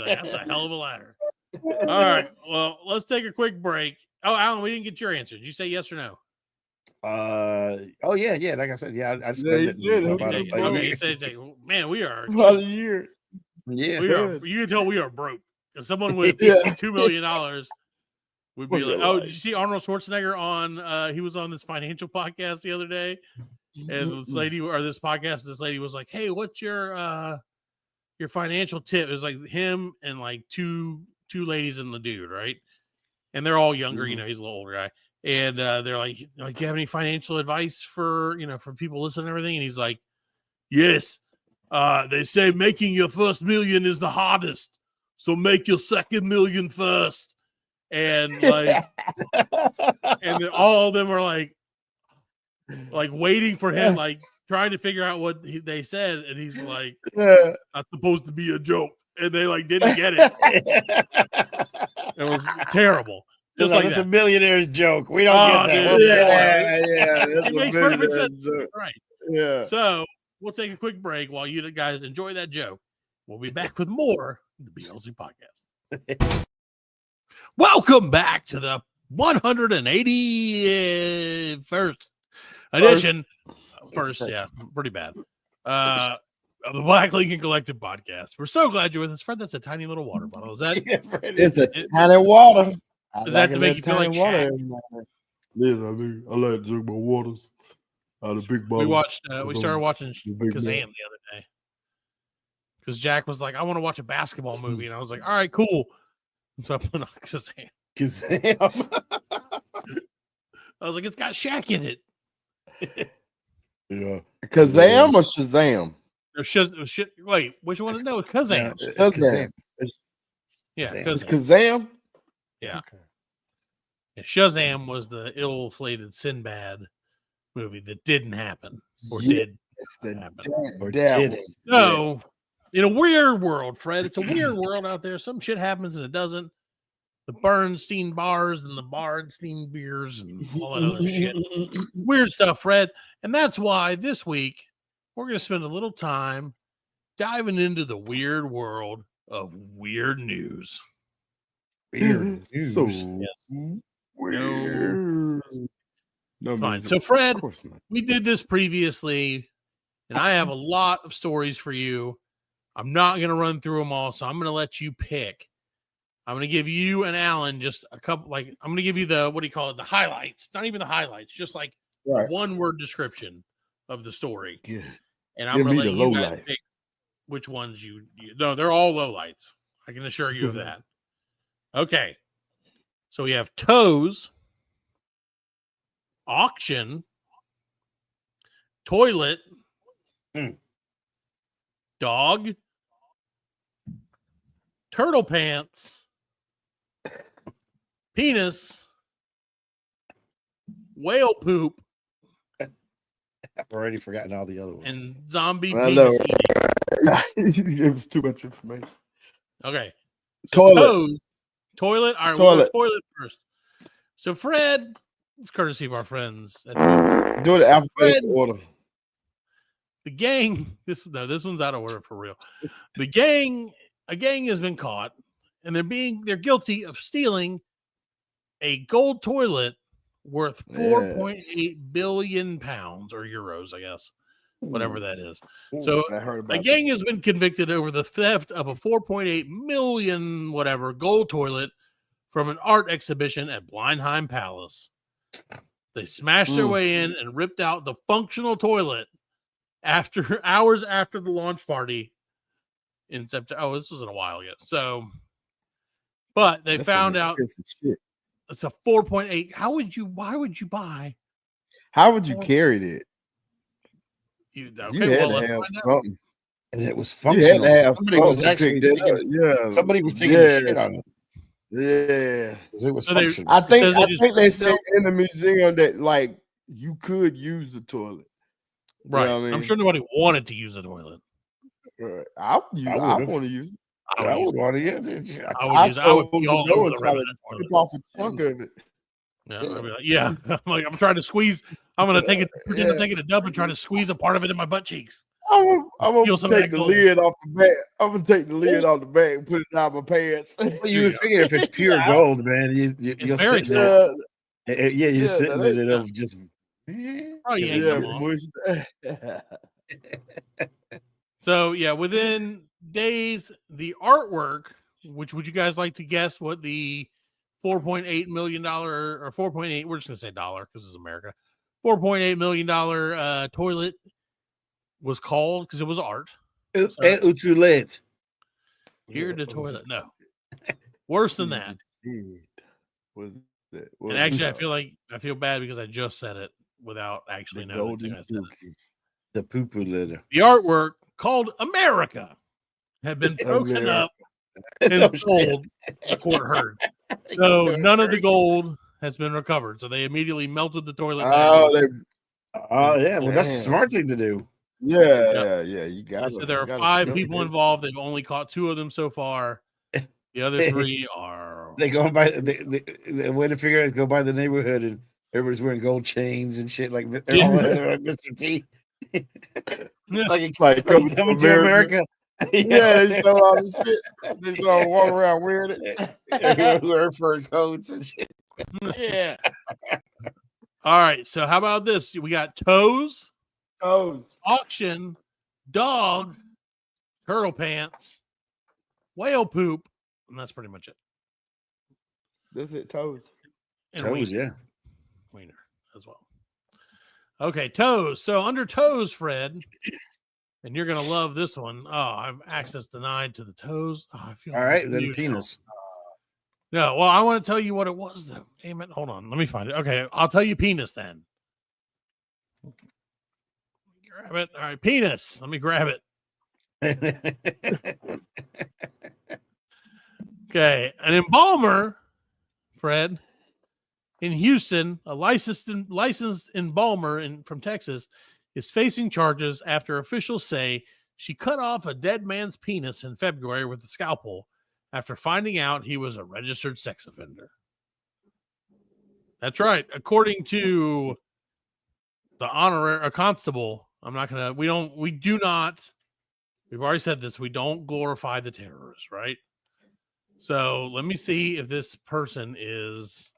That's a hell of a ladder. All right. Well, let's take a quick break. Oh, Alan, we didn't get your answer. Did you say yes or no? Yeah. Like I said, I'd spend it. He said, man, we are about a year. Yeah. You can tell we are broke. Because someone with $2 million would be like, oh, did you see Arnold Schwarzenegger on, he was on this financial podcast the other day. And this lady was like, hey, what's your financial tip? It was like him and like two ladies and the dude, right? And they're all younger, he's a little older guy. And they're like, do you have any financial advice for people listening and everything? And he's like, yes. They say making your first million is the hardest. So make your second million first. And like, and then all of them are like waiting for him, like trying to figure out what they said. And he's like, that's supposed to be a joke. And they like didn't get it. It was terrible. Just like it's a millionaire's joke. We don't get that. Yeah. It makes perfect sense. Right. Yeah. So we'll take a quick break while you guys enjoy that joke. We'll be back with more of the BLZ podcast. Welcome back to the 181st edition. First, yeah, pretty bad. Of the Black Lincoln Collective podcast. We're so glad you're with us, Fred. That's a tiny little water bottle. Is that? It's a tiny water. Is that to make you feel like water? Shaq? Yes, I do. I like to drink my waters out of big bottles. We watched. We started watching Kazam the other day because Jack was like, "I want to watch a basketball movie," and I was like, "All right, cool." And so I put on Kazam. I was like, "It's got Shaq in it." Yeah, Kazam or Shazam? Wait, which one? No, it's Kazam. Kazam. Yeah, it's Kazam. Yeah. Okay. Yeah, Shazam was the ill-fated Sinbad movie that didn't happen or did happen. So, in a weird world, Fred, it's a weird world out there. Some shit happens and it doesn't. The Bernstein bars and the Bardstein beers and all that other shit. Weird stuff, Fred. And that's why this week we're going to spend a little time diving into the weird world of weird news. Weird news. So yes. Weird. No, fine. So, Fred, we did this previously, and I have a lot of stories for you. I'm not going to run through them all, so I'm going to let you pick. I'm going to give you and Alan just a couple, I'm going to give you the, the highlights. Not even the highlights, just like a one-word description of the story. Yeah. And I'm going to let you guys pick which ones no, they're all lowlights. I can assure you of that. Okay. So we have toes, auction, toilet, dog, turtle pants, penis, whale poop. I've already forgotten all the other ones. And zombie penis eating. It was too much information. Okay. So toilet. Toilet. All right, we'll go toilet first. So, Fred, it's courtesy of our friends. Do it alphabetical order. The gang, this one's out of order for real. A gang has been caught, and they're guilty of stealing a gold toilet worth 4.8 billion pounds or euros, I guess. Whatever that is. So a gang has been convicted over the theft of a 4.8 million whatever gold toilet from an art exhibition at Blindheim Palace. They smashed their way in and ripped out the functional toilet hours after the launch party in September. Oh, this wasn't a while ago. So, but they found out it's a 4.8. Why would you buy? How would you carry it? You had to have something. And it was functional. Somebody was actually somebody was taking the shit on it. Yeah. It was functional. I think they said in the museum that you could use the toilet. Right. You know what I mean? I'm sure nobody wanted to use the toilet. I want to use it. I would want to use it. I would be all over the toilet. Off a chunk of it. Yeah, I'd be like, I'm trying to squeeze. I'm gonna pretend to take it a dump and try to squeeze a part of it in my butt cheeks. I'm gonna take the lid off the bag. I'm gonna take the lid off the bag and put it down my pants. Well, you would figure if it's pure gold, man, you're very sitting there. You're sitting there and it'll just. So within days, the artwork. Which would you guys like to guess what the $4.8 million or 4.8? We're just gonna say dollar because it's America. $4.8 million toilet was called because it was art. Toilet. Here the toilet. No, worse than that. Was it? And actually, I feel bad because I just said it without actually knowing. The poo-poo litter. The artwork called America had been broken up and sold. The court heard. So none of the gold has been recovered. So they immediately melted the toilet down. Well, that's a smart thing to do. Yeah. You got it. So there are 5 people involved. They've only caught 2 of them so far. The other 3 are. They go by the way to figure out is go by the neighborhood and everybody's wearing gold chains and shit like Mr. T. Like It's like coming to America. Yeah, they stole all the shit. They start walking around wearing it. Wear fur coats and shit. Yeah. All right. So how about this? We got toes, auction, dog, turtle pants, whale poop, and that's pretty much it. That's it, toes. And Toes, wiener. yeah. Wiener as well. Okay, toes. So under toes, Fred, and you're gonna love this one. Oh, I've access denied to the toes. Oh, I feel All right, then penis. No, well, I want to tell you what it was though. Damn it. Hold on. Let me find it. Okay, I'll tell you penis then. Grab it. All right, penis. Let me grab it. Okay, an embalmer, Fred, in Houston, a licensed embalmer from Texas, is facing charges after officials say she cut off a dead man's penis in February with a scalpel after finding out he was a registered sex offender. That's right. According to the constable, we've already said this, we don't glorify the terrorists, right? So let me see if this person is.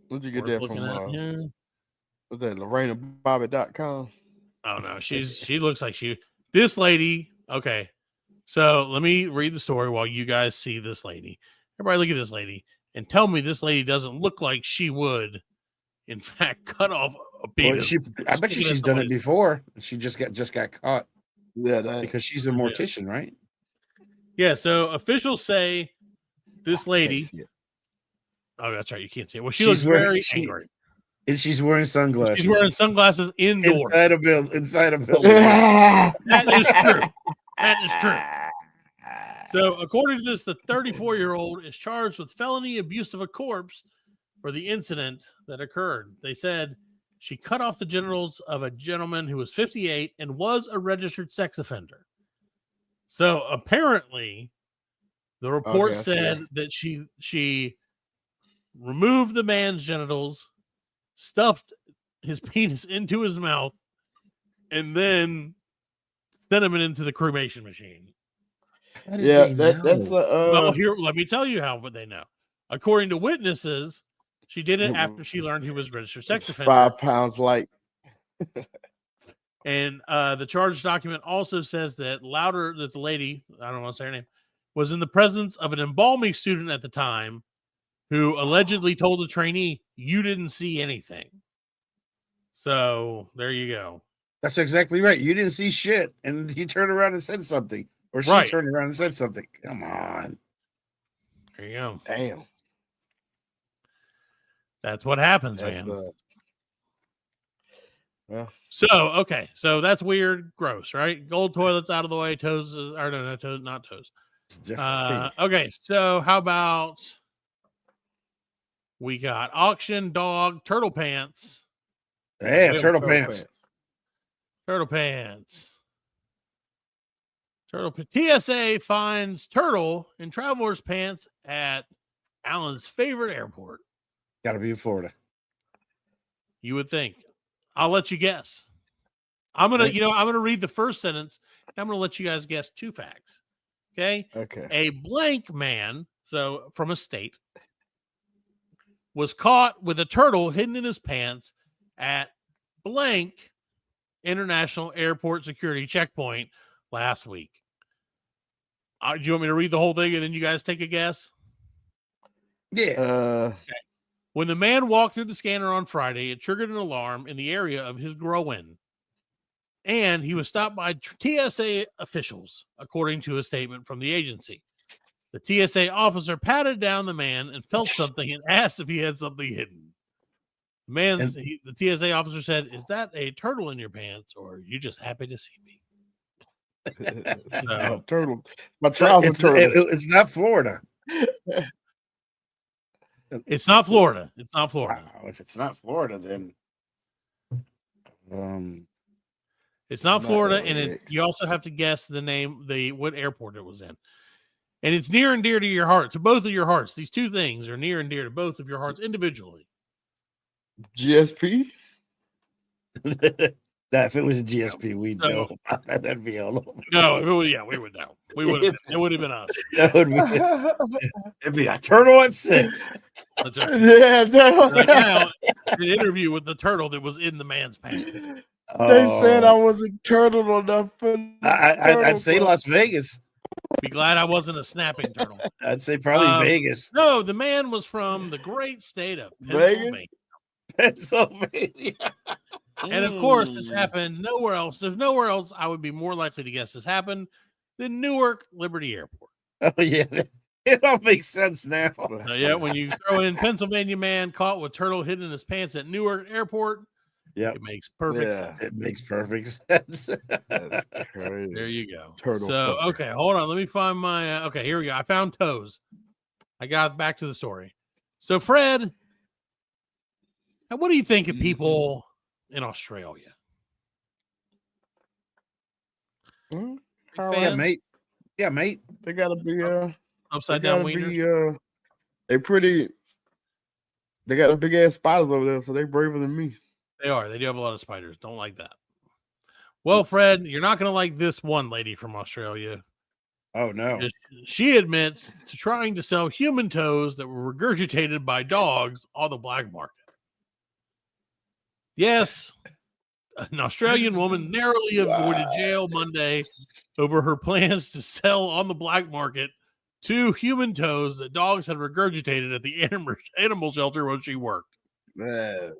Where'd you get that from? Was that LorenaBobbitt.com? Oh no, she looks like this lady. Okay, so let me read the story while you guys see this lady. Everybody look at this lady and tell me this lady doesn't look like she would, in fact, cut off a penis. Well, I bet you she's done it before. She just got caught. Yeah, because she's a mortician, right? Yeah. So officials say this lady. Oh, that's right. You can't see it. Well, she looks very angry. And she's wearing sunglasses. She's wearing sunglasses indoors. Inside a building. That is true. That is true. So, according to this, the 34-year-old is charged with felony abuse of a corpse for the incident that occurred. They said she cut off the genitals of a gentleman who was 58 and was a registered sex offender. So, apparently, the report said that she removed the man's genitals, stuffed his penis into his mouth, and then sent him into the cremation machine. Yeah, that's well, here, let me tell you how they know. According to witnesses, she did it after she learned he was registered sex offender. 5 pounds light. And the charge document also says that the lady, I don't want to say her name, was in the presence of an embalming student at the time who allegedly told the trainee, "You didn't see anything." So there you go. That's exactly right. You didn't see shit, and he turned around and said something, or she turned around and said something. Come on. There you go. Damn. That's what happens, man. So that's weird, gross, right? Gold toilets out of the way, toes, or no, toes, not toes. Okay, so how about we got auction, dog, turtle pants. Yeah, turtle pants. TSA finds turtle in traveler's pants at Alan's favorite airport. Got to be in Florida. You would think. I'll let you guess. I'm gonna read the first sentence. I'm gonna let you guys guess 2 facts. Okay. A blank man, so from a state, was caught with a turtle hidden in his pants at blank international airport security checkpoint last week. Do you want me to read the whole thing and then you guys take a guess? Yeah. Okay. When the man walked through the scanner on Friday, it triggered an alarm in the area of his groin. And he was stopped by TSA officials, according to a statement from the agency. The TSA officer patted down the man and felt something and asked if he had something hidden. The TSA officer said, "Is that a turtle in your pants, or are you just happy to see me?" Turtle. My trouser turtle. It's not Florida. It's not Florida. It's not Florida. Wow, if it's not Florida, then it's not Florida, and you also have to guess the name, what airport it was in. And it's near and dear to your heart, to both of your hearts. These 2 things are near and dear to both of your hearts individually. GSP? Now, if it was a GSP, we'd know about that. That'd be all over. No, if it was, we would know. We would have. It would have been us. It'd be a turtle at 6. That's right. Yeah, Right now, an interview with the turtle that was in the man's pants. They said I wasn't turtle enough. I'd say Las Vegas. Be glad I wasn't a snapping turtle. I'd say probably Vegas. No, the man was from the great state of Vegas? Pennsylvania. And of course, this happened nowhere else. There's nowhere else I would be more likely to guess this happened than Newark Liberty Airport. Oh, yeah. It all makes sense now. Yeah, when you throw in Pennsylvania man caught with turtle hidden in his pants at Newark Airport, it makes perfect sense. It makes perfect sense. That's crazy. There you go. Turtle. So, okay, hold on. Let me find my. Okay, here we go. I found toes. I got back to the story. So, Fred, what do you think of people in Australia? Yeah, mate. Yeah, mate. They gotta be upside down wieners. They got big ass spiders over there, so they braver than me. They are. They do have a lot of spiders. Don't like that. Well, Fred, you're not gonna like this one lady from Australia. Oh no. She admits to trying to sell human toes that were regurgitated by dogs on the black market. Yes, an Australian woman narrowly avoided jail Monday over her plans to sell on the black market 2 human toes that dogs had regurgitated at the animal shelter where she worked. Man,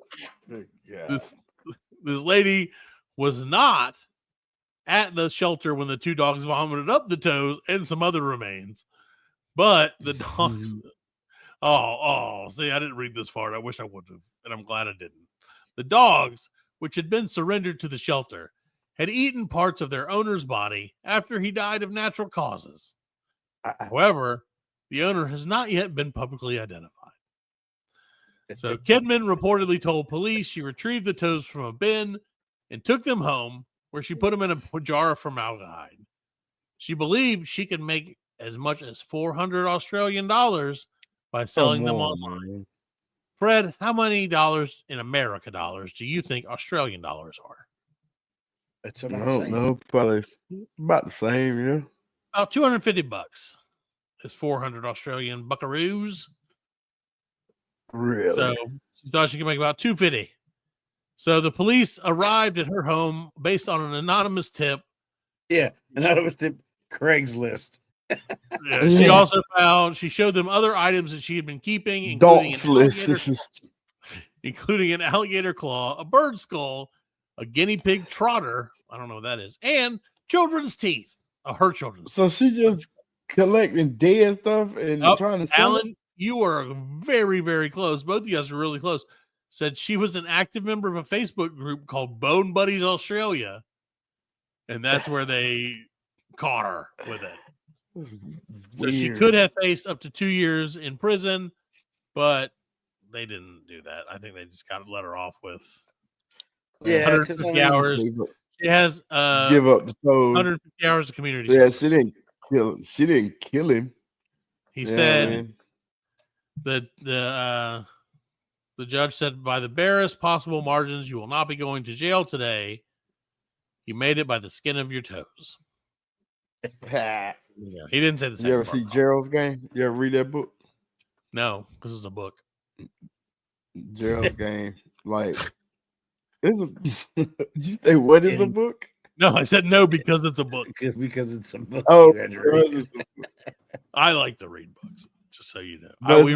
this lady was not at the shelter when the 2 dogs vomited up the toes and some other remains, but the dogs. See, I didn't read this far. I wish I would have, and I'm glad I didn't. The dogs, which had been surrendered to the shelter, had eaten parts of their owner's body after he died of natural causes. However, the owner has not yet been publicly identified. So Kidman reportedly told police she retrieved the toes from a bin and took them home, where she put them in a jar of formaldehyde. She believed she could make as much as $400 Australian by selling them online. Man. Fred, how many dollars in America dollars do you think Australian dollars are? I don't know. Probably about the same, yeah. About $250 is 400 Australian buckaroos. Really? So she thought she could make about $250. So the police arrived at her home based on an anonymous tip. Yeah, anonymous tip, Craigslist. Yeah, she showed them other items that she had been keeping, including an alligator claw, a bird skull, a guinea pig trotter, I don't know what that is, and children's teeth. Her children's. So she just collecting dead stuff and trying to sell Alan, you are very, very close. Both of you guys are really close. Said she was an active member of a Facebook group called Bone Buddies Australia, and that's where they caught her with it. So she could have faced up to 2 years in prison, but they didn't do that. I think they just got to let her off with 150 hours. She has give up the toes. 150 hours of community service. She didn't kill him. She didn't kill him. He said that the judge said, by the barest possible margins, you will not be going to jail today. You made it by the skin of your toes. Yeah, he didn't say the same. You ever see Gerald's Game? You ever read that book? No, because it's a book. Gerald's Game. Like, did you say what is a book? No, I said no because it's a book. Because it's a book. Oh, I like to read books, just so you know. But it's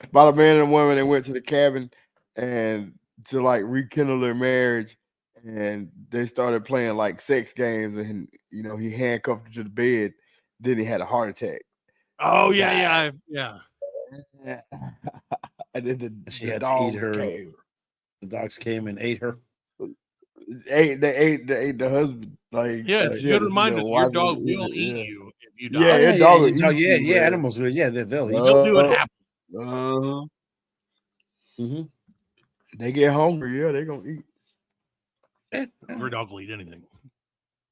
about a man and a woman that went to the cabin and to like rekindle their marriage, and they started playing like sex games, and he handcuffed her to the bed. Then he had a heart attack. Oh yeah. And then she had to eat her. The dogs came and ate her. They ate the husband. Like, good reminder. Your dog will eat you if you die. Yeah, your dog will eat you. Yeah, animals will. Yeah, they'll eat. They'll do it happen. They get hungry. Yeah, they're gonna eat. Your dog will eat anything.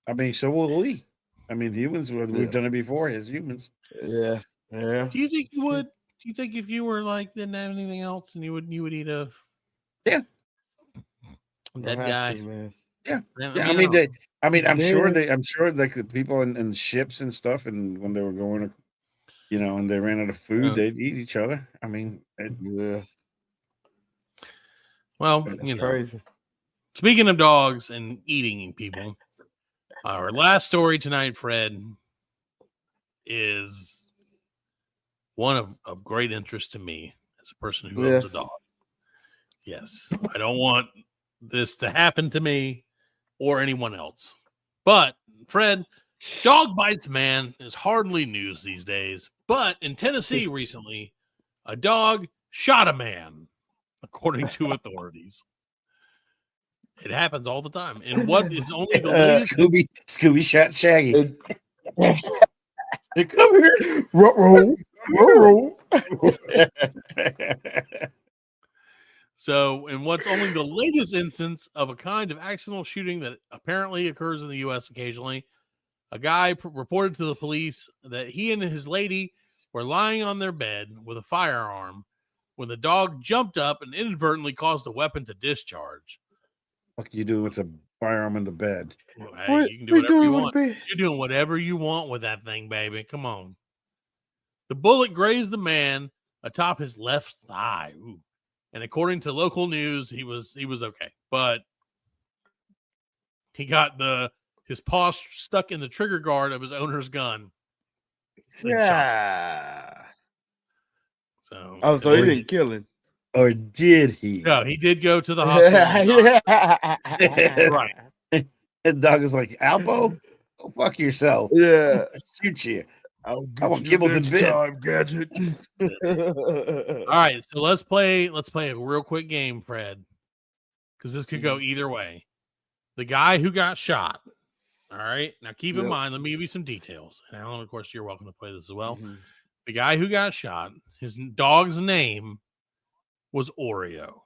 I mean, so will we. I mean, humans. We've done it before as humans. Yeah. Do you think you would? Do you think if you were like didn't have anything else and you would eat a? Yeah. That guy, man. Yeah. I'm sure like the people in ships and stuff, and when they were going, and they ran out of food, they'd eat each other. I mean, yeah. Well, That's crazy. Speaking of dogs and eating people, our last story tonight, Fred, is one of great interest to me as a person who owns a dog. Yes, I don't want this to happen to me or anyone else. But, Fred, dog bites man is hardly news these days. But in Tennessee recently, a dog shot a man, according to authorities. It happens all the time. And what is only the latest... Scooby shot Shaggy. Come here. Roll. So, in what's only the latest instance of a kind of accidental shooting that apparently occurs in the U.S. occasionally, a guy reported to the police that he and his lady were lying on their bed with a firearm when the dog jumped up and inadvertently caused the weapon to discharge. What are you doing with the firearm in the bed? Well, hey, you can do whatever you want. You're doing whatever you want with that thing, baby. Come on. The bullet grazed the man atop his left thigh. Ooh. And according to local news, he was okay. But he got his paw stuck in the trigger guard of his owner's gun. Yeah. So he didn't kill him. Or did he? No, he did go to the hospital. Right. The dog is like, Alpo, go fuck yourself. Yeah. Shoot you. I want kibbles and bits. Gadget. All right, so let's play a real quick game, Fred, because this could go either way. The guy who got shot. All right, now keep in mind. Let me give you some details. And Alan, of course, you're welcome to play this as well. Mm-hmm. The guy who got shot, his dog's name was Oreo.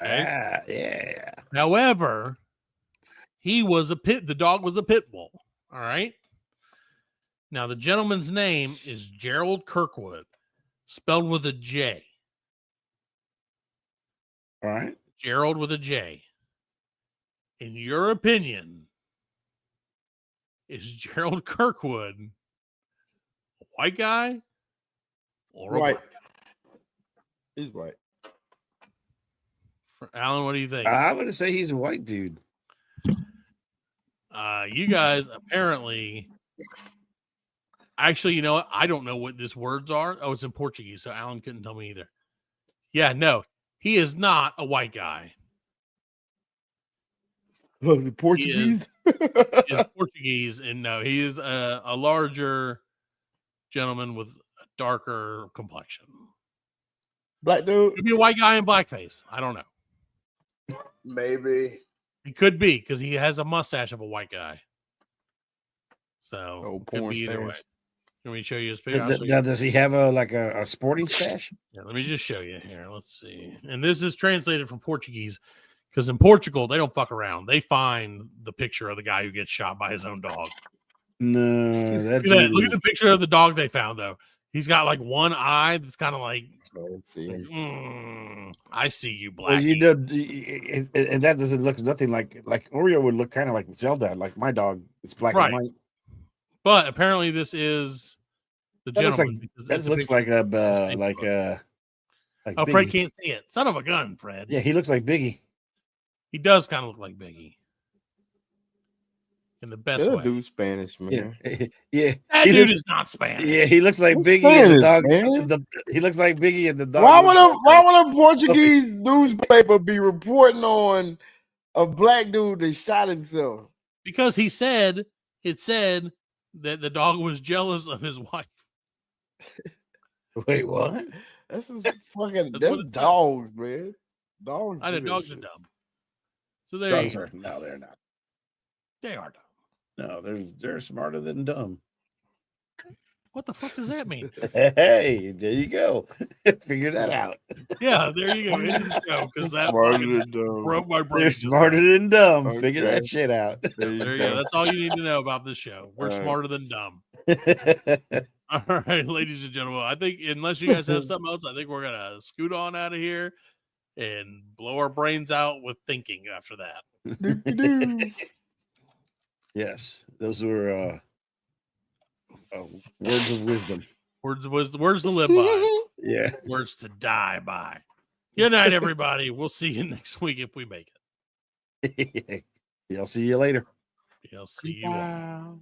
Okay. Yeah. However, the dog was a pit bull. All right. Now, the gentleman's name is Gerald Kirkwood, spelled with a J. All right. Gerald with a J. In your opinion, is Gerald Kirkwood a white guy or a black guy? He's white. Alan, what do you think? I would say he's a white dude. You guys apparently... Actually, you know what? I don't know what these words are. Oh, it's in Portuguese, so Alan couldn't tell me either. Yeah, no. He is not a white guy. The Portuguese? He is Portuguese, and no, he is a larger gentleman with a darker complexion. Black dude? Could be a white guy in blackface. I don't know. Maybe. He could be, because he has a mustache of a white guy. So, could be either way. Can we show you his picture? Now, does he have a sporting stash? Yeah, let me just show you here. Let's see. And this is translated from Portuguese, because in Portugal, they don't fuck around. They find the picture of the guy who gets shot by his own dog. No, look at the picture of the dog they found, though. He's got like one eye that's kind of like, I see you, Blackie. Well, you know, and that doesn't look nothing like Oreo would look kind of like Zelda, like my dog. It's black and white. But apparently, this is the gentleman. That looks like oh, Fred can't see it. Son of a gun, Fred. Yeah, he looks like Biggie. He does kind of look like Biggie. In the best way. Dude, Spanish, man. Yeah. That dude is not Spanish. Yeah, he looks like Biggie and the dog. He looks like Biggie and the dog. Why would a Portuguese newspaper be reporting on a black dude that shot himself? Because it said that the dog was jealous of his wife. Wait, what? That's just fucking dogs, man. Dogs. I know dogs are dumb. So dogs are no, they're not. They are dumb. No, they're smarter than dumb. What the fuck does that mean? Hey, there you go. Figure that out. Yeah, there you go. Because that broke my brain. They're smarter than dumb. Okay. Figure that shit out. There you go. That's all you need to know about this show. We're smarter than dumb. All right, ladies and gentlemen. I think unless you guys have something else, I think we're gonna scoot on out of here. and blow our brains out with thinking after that. Do-do-do. Yes, those were words of wisdom. Words to live by. Yeah. Words to die by. Good night, everybody. We'll see you next week if we make it. I'll see you later. I'll see you all.